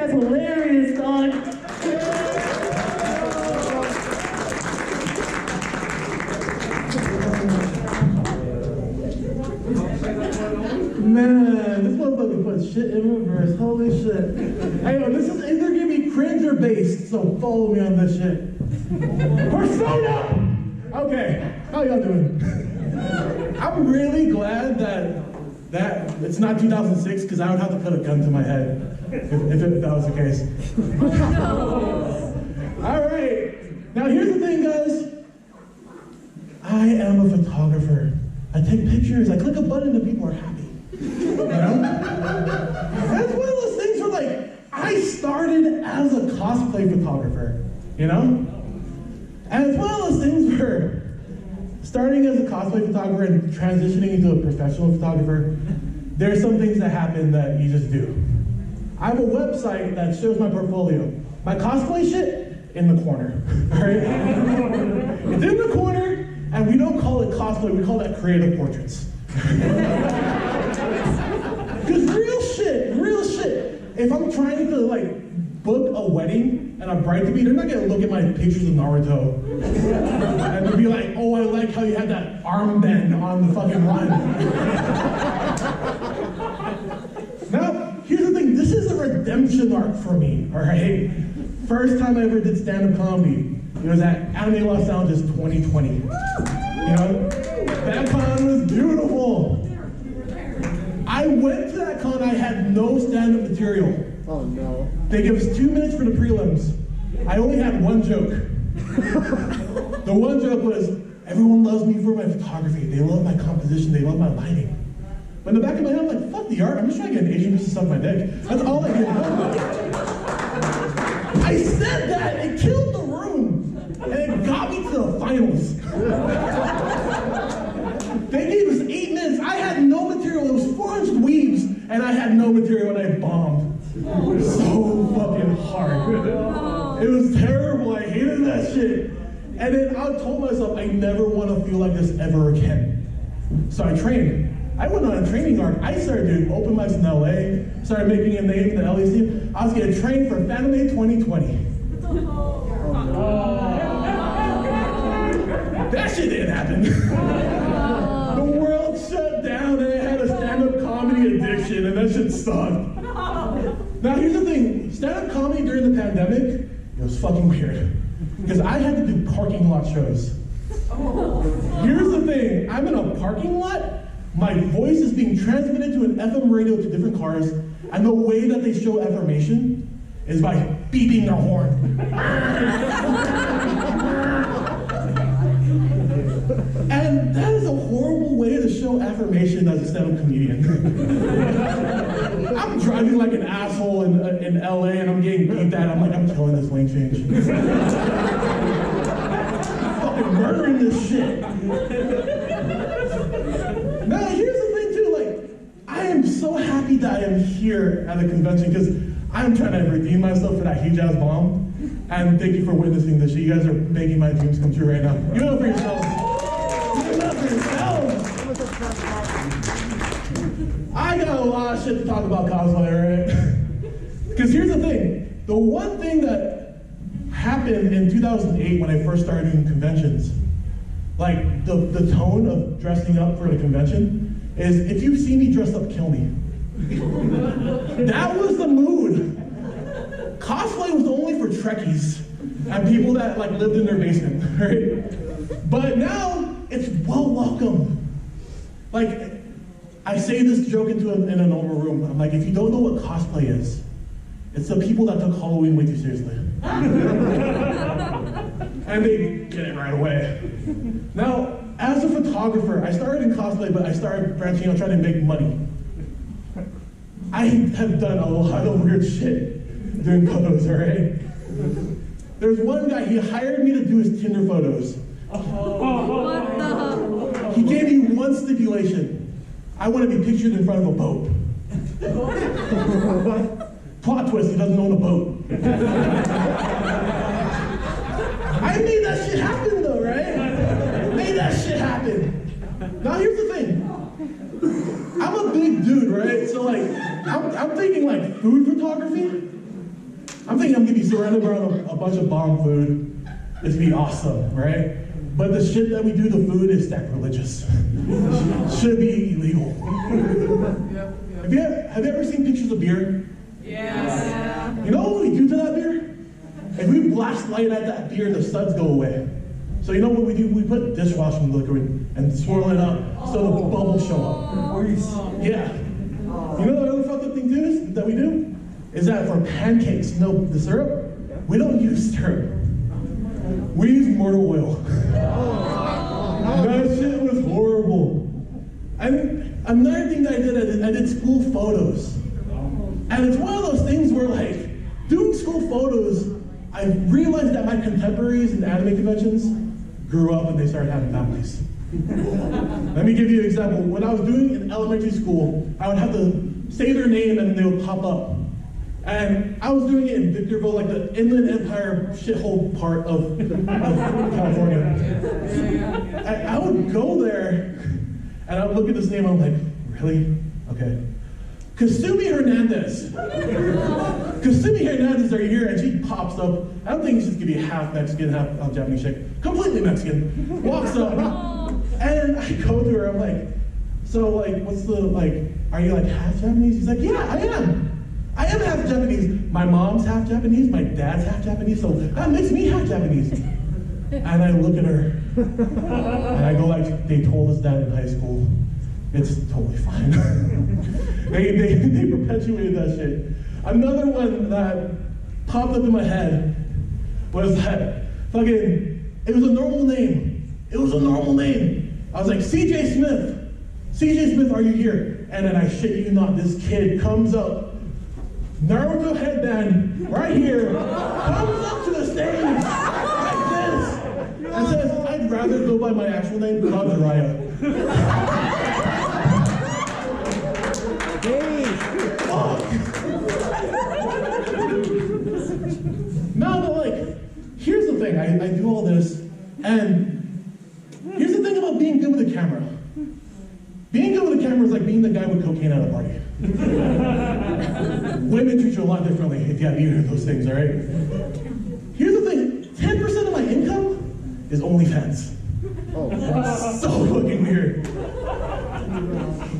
guy's hilarious, dog. Man, this motherfucker put shit in reverse. Holy shit. Hey, yo, this is either gonna be cringe or based, so follow me on this shit. Persona! Okay, how y'all doing? I'm really glad that it's not 2006, because I would have to put a gun to my head if that was the case. All right, now here's the thing, guys. I am a photographer. I take pictures, I click a button and people are happy. You know? That's one of those things where, like, I started as a cosplay photographer, you know? And it's one of those things where starting as a cosplay photographer and transitioning into a professional photographer, there's some things that happen that you just do. I have a website that shows my portfolio. My cosplay shit, in the corner, all right? It's in the corner, and we don't call it cosplay, we call that creative portraits. Because real shit, if I'm trying to, like, book a wedding and a bride-to-be, they're not gonna look at my pictures of Naruto and they'll be like, oh, I like how you had that armband on the fucking line. Now, here's the thing, this is a redemption arc for me, all right? First time I ever did stand-up comedy, it was at Anime Los Angeles 2020. You know, that con was beautiful. I went to that con, I had no stand-up material. Oh no. They give us 2 minutes for the prelims. I only had one joke. The one joke was, everyone loves me for my photography. They love my composition, they love my lighting. But in the back of my head, I'm like, fuck the art, I'm just trying to get an Asian bitch to suck my dick. That's all I did. I said that, it killed the room, and it got me to the finals. They gave us 8 minutes, I had no material, it was 4-inch weaves, and I had no material, and I bombed. So fucking hard. It was terrible, I hated that shit. And then I told myself, I never want to feel like this ever again. So I trained. I went on a training arc. I started doing open mics in LA, started making a name in the LA scene. I was getting trained for Fanime 2020. That shit didn't happen. The world shut down and I had a stand-up comedy addiction and that shit sucked. Now here's the thing, stand-up comedy during the pandemic, it was fucking weird. Because I had to do parking lot shows. Here's the thing, I'm in a parking lot, my voice is being transmitted to an FM radio to different cars, and the way that they show affirmation is by beeping their horn. And that is a horrible way to show affirmation as a stand-up comedian. I'm driving like an asshole in LA and I'm getting beeped at. I'm like, I'm killing this lane change. Fucking murdering this shit. Now, here's the thing too, like, I am so happy that I am here at a convention because I'm trying to redeem myself for that huge ass bomb. And thank you for witnessing this shit. You guys are making my dreams come true right now. Give it up for yourselves. Give it up for yourselves. I got a lot of shit to talk about cosplay, right? Because here's the thing. The one thing that happened in 2008 when I first started doing conventions, like the tone of dressing up for the convention is, if you see me dressed up, kill me. That was the mood. Cosplay was only for Trekkies and people that like lived in their basement, right? But now it's well welcome. Like, I say this joke in a normal room. I'm like, if you don't know what cosplay is, it's the people that took Halloween way too seriously. And they get it right away. Now, as a photographer, I started in cosplay, but I started branching out, trying to make money. I have done a lot of weird shit doing photos, all right? There's one guy, he hired me to do his Tinder photos. What the? He gave me one stipulation. I want to be pictured in front of a boat. Plot twist, he doesn't own a boat. I made that shit happen though, right? Made that shit happen. Now here's the thing. I'm a big dude, right? So like, I'm thinking like food photography. I'm thinking I'm gonna be surrounded around a bunch of bomb food. It's gonna be awesome, right? But the shit that we do to food is sacrilegious. Should be illegal. Have you ever seen pictures of beer? Yeah. You know what we do to that beer? If we blast light at that beer, the suds go away. So you know what we do? We put dishwashing liquid and swirl it up so the bubbles show up. Yeah. You know the other fucked up thing too is that we do? Is that for pancakes, the syrup, we don't use syrup. We use mortar oil. That shit was horrible. And another thing that I did school photos. And it's one of those things where, like, doing school photos, I realized that my contemporaries in anime conventions grew up and they started having families. Let me give you an example. When I was doing in elementary school, I would have to say their name and they would pop up. And I was doing it in Victorville, like the Inland Empire shithole part of California. I would go there and I would look at this name and I'm like, really? Okay. Kasumi Hernandez. Kasumi Hernandez are here and she pops up. I don't think she's gonna be half Mexican, half Japanese chick. Completely Mexican. Walks up and I go to her, I'm like, so like, what's the, like, are you like half Japanese? He's like, yeah, I am. I am half Japanese. My mom's half Japanese, my dad's half Japanese, so that makes me half Japanese. And I look at her, and I go like, they told us that in high school. It's totally fine. they perpetuated that shit. Another one that popped up in my head was that fucking, it was a normal name. It was a normal name. I was like, CJ Smith. CJ Smith, are you here? And then I shit you not, this kid comes up, Naruto headband, right here, comes up to the stage, like this, and says, I'd rather go by my actual name, Bob Jiraiya. No, but like, here's the thing, I do all this, and here's the thing about being good with a camera. Being good with a camera is like being the guy with cocaine at a party. Women treat you a lot differently if you have either of those things, all right? Here's the thing, 10% of my income is OnlyFans. So fucking weird.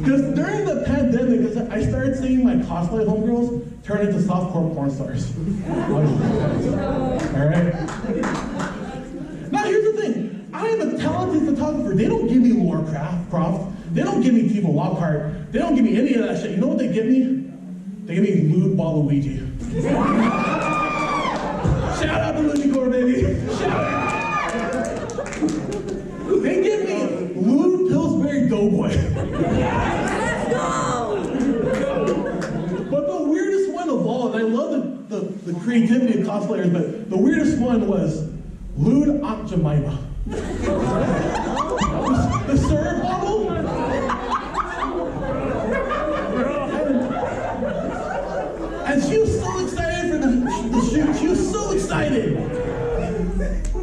Because during the pandemic, I started seeing my cosplay homegirls turn into softcore porn stars. All right? Now here's the thing, I am a talented photographer. They don't give me Laura Croft. They don't give me Tifa Lockhart. They don't give me any of that shit. You know what they give me? They give me lewd Waluigi. Shout out to Luchicor, baby. Shout out. They give me lewd Pillsbury Doughboy. Let's go! But the weirdest one of all, and I love the creativity of cosplayers, but the weirdest one was lewd Aunt Jemima. The syrup bottle? And she was so excited for the shoot. She was so excited.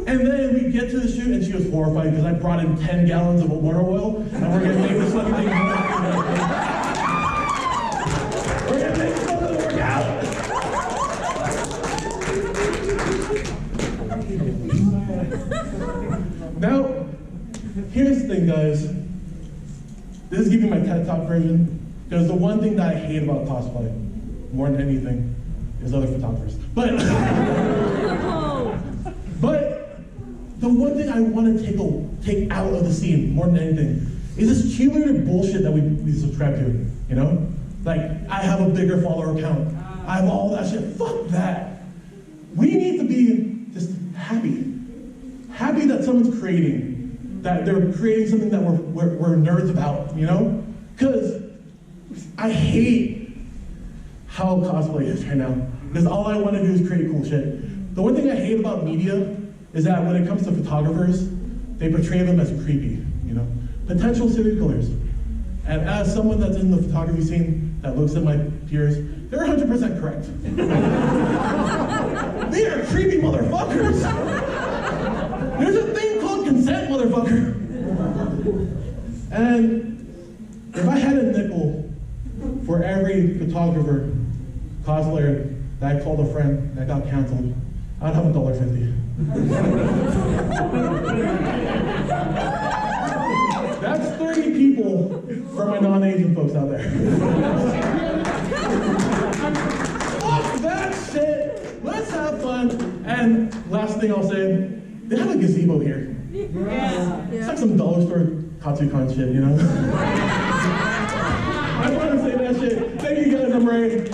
And then we get to the shoot and she was horrified because I brought in 10 gallons of water oil and we're gonna make this fucking thing work. We're gonna make this fucking work out. Now, here's the thing, guys. This is giving my TED Talk version because the one thing that I hate about cosplay more than anything is other photographers. But the one thing I want to take out of the scene more than anything is this cumulative bullshit that we subscribe to, you know? Like, I have a bigger follower count. I have all that shit. Fuck that. We need to be just happy. Happy that someone's creating, that they're creating something that we're nerds about, you know? Because I hate how cosplay is right now. Because all I want to do is create cool shit. The one thing I hate about media is that when it comes to photographers, they portray them as creepy, you know? Potential serial killers. And as someone that's in the photography scene that looks at my peers, they're 100% correct. They are creepy motherfuckers. There's a thing called consent, motherfucker. And if I had a nickel for every photographer, cosplayer that I called a friend that got canceled, I'd have $1.50. That's 30 people for my non-Asian folks out there. Fuck that shit! Let's have fun. And last thing I'll say, they have a gazebo here. Yeah. It's like some dollar store Katsukan shit, you know? I want to say that shit. Thank you guys, I'm Ray.